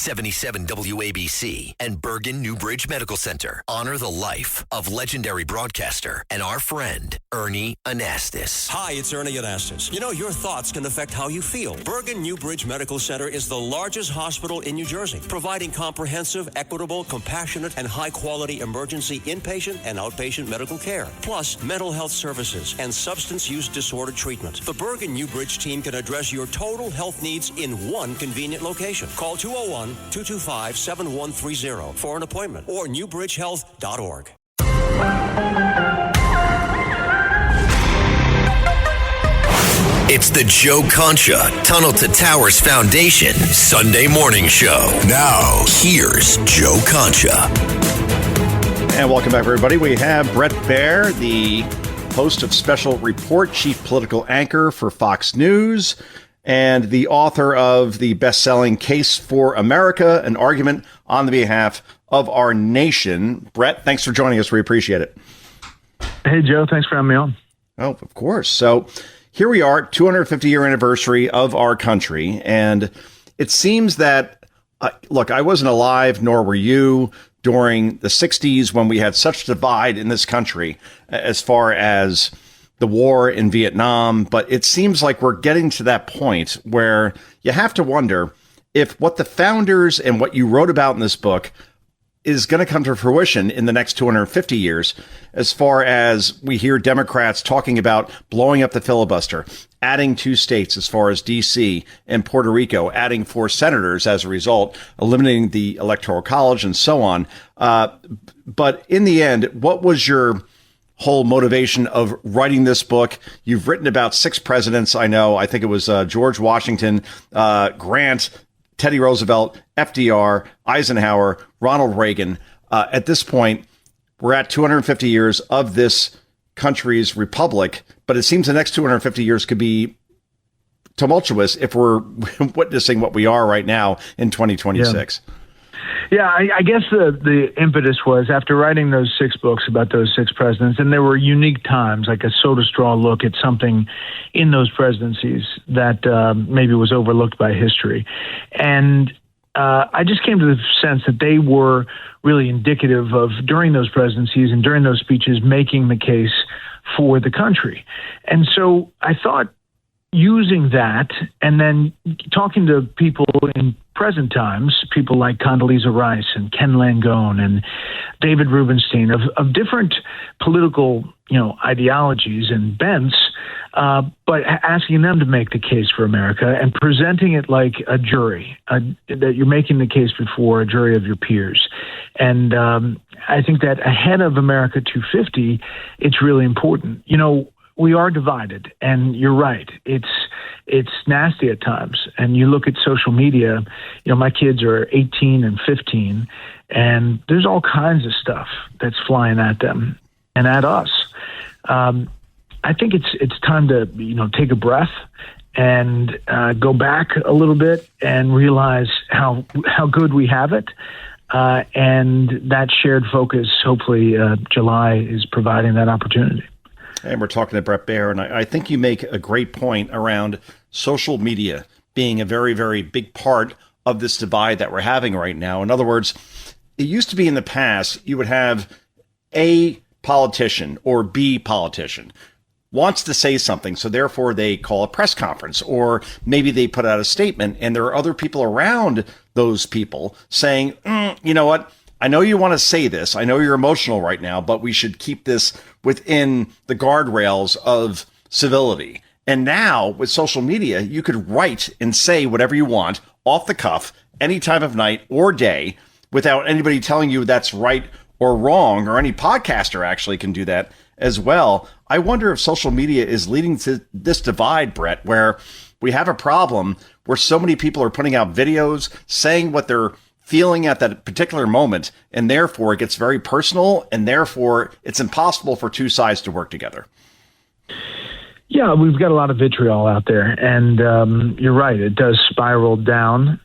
77 WABC and Bergen Newbridge Medical Center honor the life of legendary broadcaster and our friend, Ernie Anastas. Hi, it's Ernie Anastas. You know, your thoughts can affect how you feel. Bergen Newbridge Medical Center is the largest hospital in New Jersey, providing comprehensive, equitable, compassionate, and high-quality emergency inpatient and outpatient medical care, plus mental health services and substance use disorder treatment. The Bergen Newbridge team can address your total health needs in one convenient location. Call 201-225-7130 for an appointment or newbridgehealth.org. It's the Joe Concha Tunnel to Towers Foundation Sunday morning show. Now, here's Joe Concha. And welcome back, everybody. We have Brent Bair, the host of Special Report, chief political anchor for Fox News, and the author of the best-selling Case for America, an argument on the behalf of our nation. Brett, thanks for joining us. We appreciate it. Hey, Joe. Thanks for having me on. Oh, of course. So here we are, 250-year anniversary of our country, and it seems that, look, I wasn't alive, nor were you, during the 60s when we had such divide in this country as far as the war in Vietnam. But it seems like we're getting to that point where you have to wonder if what the founders and what you wrote about in this book is going to come to fruition in the next 250 years, as far as we hear Democrats talking about blowing up the filibuster, adding 2 states as far as D.C. and Puerto Rico, adding 4 senators as a result, eliminating the Electoral College and so on. But in the end, what was your whole motivation of writing this book? You've written about 6 presidents. I know. I think it was George Washington, Grant, Teddy Roosevelt, FDR, Eisenhower, Ronald Reagan. At this point, we're at 250 years of this country's republic, but it seems the next 250 years could be tumultuous if we're witnessing what we are right now in 2026. Yeah, I guess the impetus was after writing those 6 books about those 6 presidents, and there were unique times, like a soda straw look at something in those presidencies that maybe was overlooked by history. And I just came to the sense that they were really indicative of, during those presidencies and during those speeches, making the case for the country. And so I thought, using that and then talking to people in present times, people like Condoleezza Rice and Ken Langone and David Rubenstein of different political, ideologies and bents, but asking them to make the case for America and presenting it like a jury, that you're making the case before a jury of your peers. And I think that ahead of America 250, it's really important. We are divided, and you're right. It's nasty at times. And you look at social media, my kids are 18 and 15, and there's all kinds of stuff that's flying at them and at us. I think it's time to, take a breath and go back a little bit and realize how good we have it. And that shared focus, hopefully July is providing that opportunity. And we're talking to Brent Bair, and I think you make a great point around social media being a very, very big part of this divide that we're having right now. In other words, it used to be in the past, you would have A politician or B politician wants to say something, so therefore they call a press conference, or maybe they put out a statement, and there are other people around those people saying, you know what? I know you want to say this. I know you're emotional right now, but we should keep this within the guardrails of civility. And now with social media, you could write and say whatever you want off the cuff, any time of night or day, without anybody telling you that's right or wrong, or any podcaster actually can do that as well. I wonder if social media is leading to this divide, Brett, where we have a problem where so many people are putting out videos saying what they're feeling at that particular moment, and therefore it gets very personal, and therefore it's impossible for 2 sides to work together. Yeah, we've got a lot of vitriol out there, and you're right. It does spiral down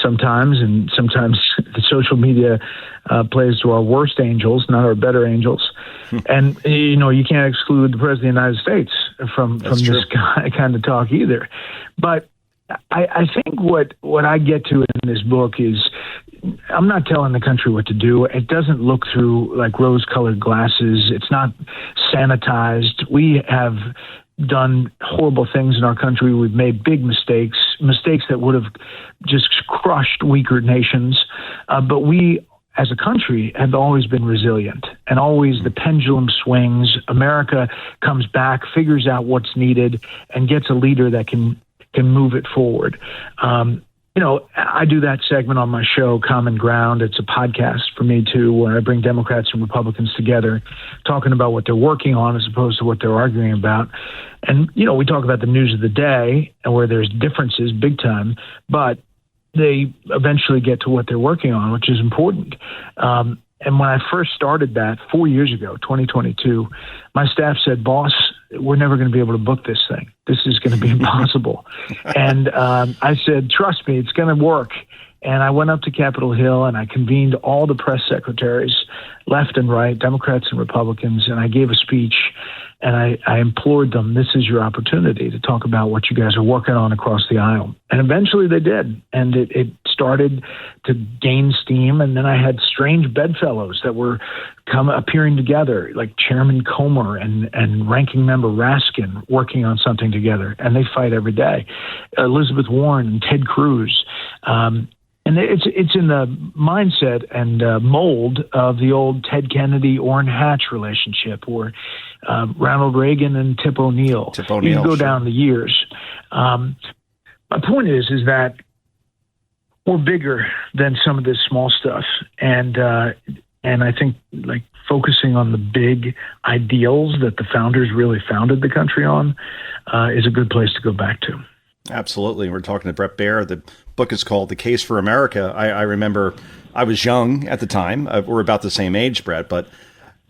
sometimes, and sometimes the social media plays to our worst angels, not our better angels. And, you can't exclude the President of the United States from this kind of talk either. But I think what I get to in this book is I'm not telling the country what to do. It doesn't look through like rose-colored glasses. It's not sanitized. We have done horrible things in our country. We've made big mistakes that would have just crushed weaker nations. But we, as a country, have always been resilient, and always the pendulum swings. America comes back, figures out what's needed, and gets a leader that can move it forward. I do that segment on my show, Common Ground. It's a podcast for me too, where I bring Democrats and Republicans together, talking about what they're working on as opposed to what they're arguing about. And, we talk about the news of the day and where there's differences big time, but they eventually get to what they're working on, which is important. And when I first started that 4 years ago, 2022, my staff said, "Boss, we're never going to be able to book this thing. This is going to be impossible." And I said, "Trust me, it's going to work." And I went up to Capitol Hill and I convened all the press secretaries, left and right, Democrats and Republicans, and I gave a speech. And I implored them, this is your opportunity to talk about what you guys are working on across the aisle. And eventually they did. And it started to gain steam. And then I had strange bedfellows that were appearing together, like Chairman Comer and Ranking Member Raskin working on something together. And they fight every day. Elizabeth Warren and Ted Cruz. And it's in the mindset and mold of the old Ted Kennedy, Orrin Hatch relationship, or Ronald Reagan and Tip O'Neill. You can go down the years. My point is that we're bigger than some of this small stuff, and I think like focusing on the big ideals that the founders really founded the country on is a good place to go back to. Absolutely. We're talking to Brent Bair. The book is called The Case for America. I remember I was young at the time. We're about the same age, Brett, but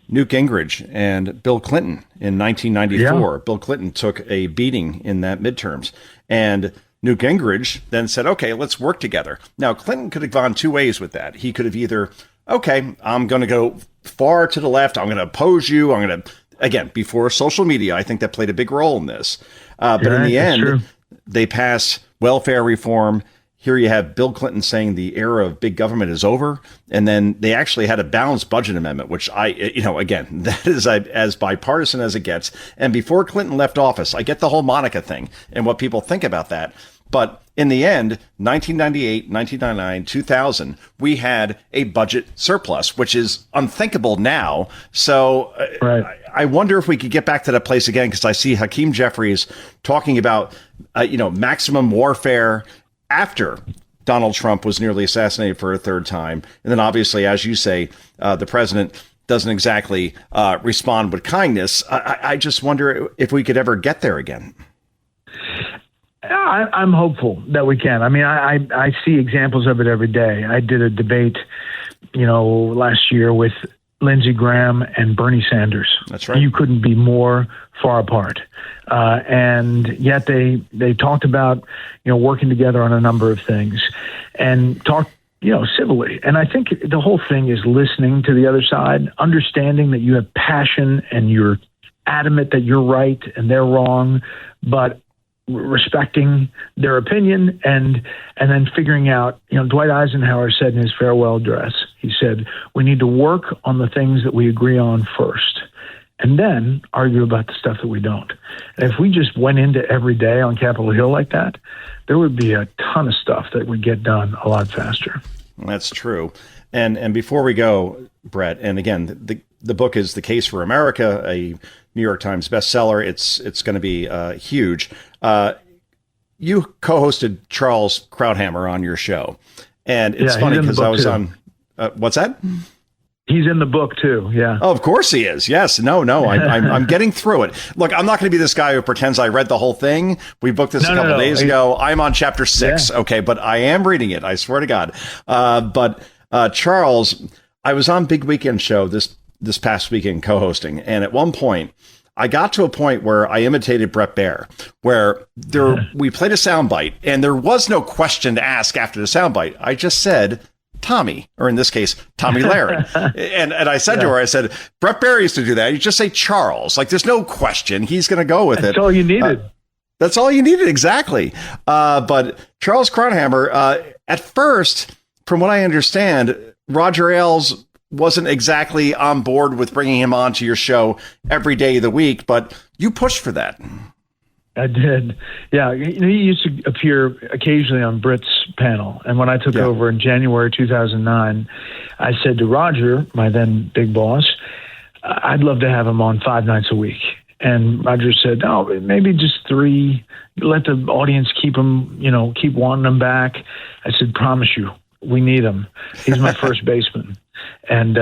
Newt Gingrich and Bill Clinton in 1994. Yeah. Bill Clinton took a beating in that midterms. And Newt Gingrich then said, okay, let's work together. Now, Clinton could have gone two ways with that. He could have either, okay, I'm going to go far to the left. I'm going to oppose you. I'm going to, again, before social media, I think that played a big role in this. But in the end, they passed welfare reform. Here you have Bill Clinton saying the era of big government is over. And then they actually had a balanced budget amendment, which again, that is as bipartisan as it gets. And before Clinton left office, I get the whole Monica thing and what people think about that. But in the end, 1998, 1999, 2000, we had a budget surplus, which is unthinkable now. So right. I wonder if we could get back to that place again, because I see Hakeem Jeffries talking about, maximum warfare after Donald Trump was nearly assassinated for a third time. And then obviously, as you say, the president doesn't exactly respond with kindness. I just wonder if we could ever get there again. I'm hopeful that we can. I mean, I see examples of it every day. I did a debate, last year with Lindsey Graham and Bernie Sanders. That's right. You couldn't be more far apart. And yet they talked about, working together on a number of things and talked, civilly. And I think the whole thing is listening to the other side, understanding that you have passion and you're adamant that you're right and they're wrong, but respecting their opinion and then figuring out, Dwight Eisenhower said in his farewell address, he said, we need to work on the things that we agree on first and then argue about the stuff that we don't. And if we just went into every day on Capitol Hill like that, there would be a ton of stuff that would get done a lot faster. That's true. And before we go, Brett, and again, the book is The Case for America, a New York Times bestseller. It's going to be huge. You co-hosted Charles Krauthammer on your show, and it's funny because I was too. On. What's that? He's in the book too. Yeah. Oh, of course he is. Yes. No. I'm getting through it. Look, I'm not going to be this guy who pretends I read the whole thing. We booked this a couple days ago. I'm on chapter 6. Yeah. Okay, but I am reading it. I swear to God. But Charles, I was on Big Weekend Show this past weekend co-hosting, and at one point, I got to a point where I imitated Brent Bair, where we played a soundbite, and there was no question to ask after the soundbite. I just said, Tommy, or in this case, Tommy Lahren. and I said to her, I said, Brent Bair used to do that. You just say Charles. Like, there's no question. He's going to go with it. That's all you needed. That's all you needed, exactly. But Charles Krauthammer, at first, from what I understand, Roger Ailes wasn't exactly on board with bringing him on to your show every day of the week, but you pushed for that. I did. Yeah. He used to appear occasionally on Britt's panel. And when I took over in January 2009, I said to Roger, my then big boss, I'd love to have him on 5 nights a week. And Roger said, no, maybe just 3. Let the audience keep him, keep wanting him back. I said, promise you, we need him. He's my first baseman. And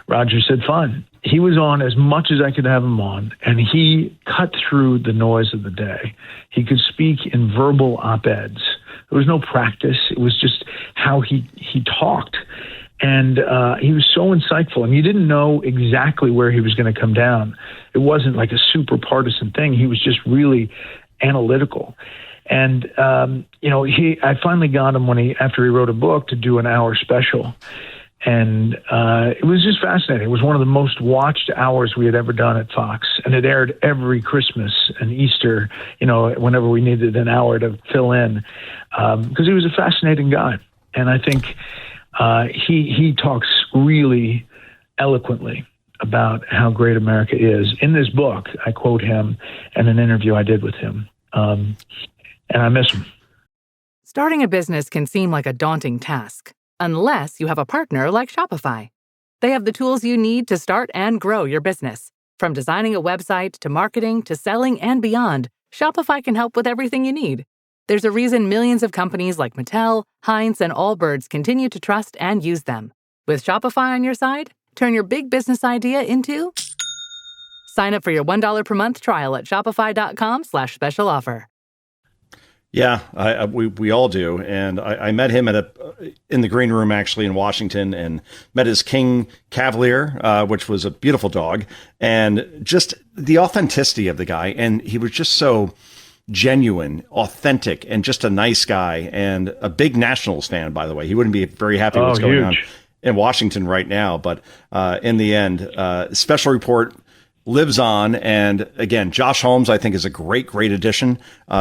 Roger said, fine. He was on as much as I could have him on, and he cut through the noise of the day. He could speak in verbal op-eds. There was no practice. It was just how he talked. And he was so insightful, and you didn't know exactly where he was going to come down. It wasn't like a super partisan thing. He was just really analytical. And, I finally got him after he wrote a book to do an hour special. And it was just fascinating. It was one of the most watched hours we had ever done at Fox. And it aired every Christmas and Easter, whenever we needed an hour to fill in, because he was a fascinating guy. And I think he talks really eloquently about how great America is. In this book, I quote him in an interview I did with him. And I miss him. Starting a business can seem like a daunting task, unless you have a partner like Shopify. They have the tools you need to start and grow your business. From designing a website to marketing to selling and beyond, Shopify can help with everything you need. There's a reason millions of companies like Mattel, Heinz, and Allbirds continue to trust and use them. With Shopify on your side, turn your big business idea into... Sign up for your $1 per month trial at shopify.com/special offer. Yeah, we all do. And I met him in the green room, actually, in Washington, and met his King Cavalier, which was a beautiful dog, and just the authenticity of the guy. And he was just so genuine, authentic, and just a nice guy, and a big Nationals fan, by the way. He wouldn't be very happy with what's going on in Washington right now. But in the end, Special Report lives on. And again, Josh Holmes, I think, is a great addition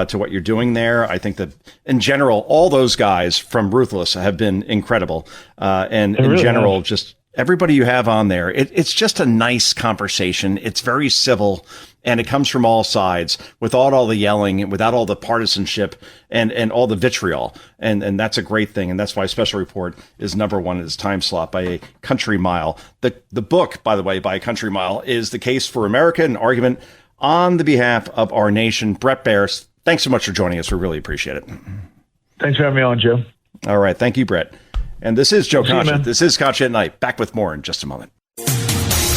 to what you're doing there. I think that in general, all those guys from Ruthless have been incredible. And in really general, just everybody you have on there, it's just a nice conversation. It's very civil, and it comes from all sides without all the yelling, without all the partisanship and all the vitriol. And that's a great thing. And that's why Special Report is number one in its time slot by a country mile. The book, by the way, by a country mile, is The Case for America, an argument on the behalf of our nation. Brent Bair, thanks so much for joining us. We really appreciate it. Thanks for having me on, Joe. All right. Thank you, Brett. And this is Joe Concha. This is Concha at Night. Back with more in just a moment.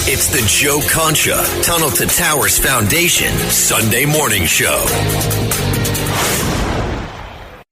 It's the Joe Concha Tunnel to Towers Foundation Sunday Morning Show.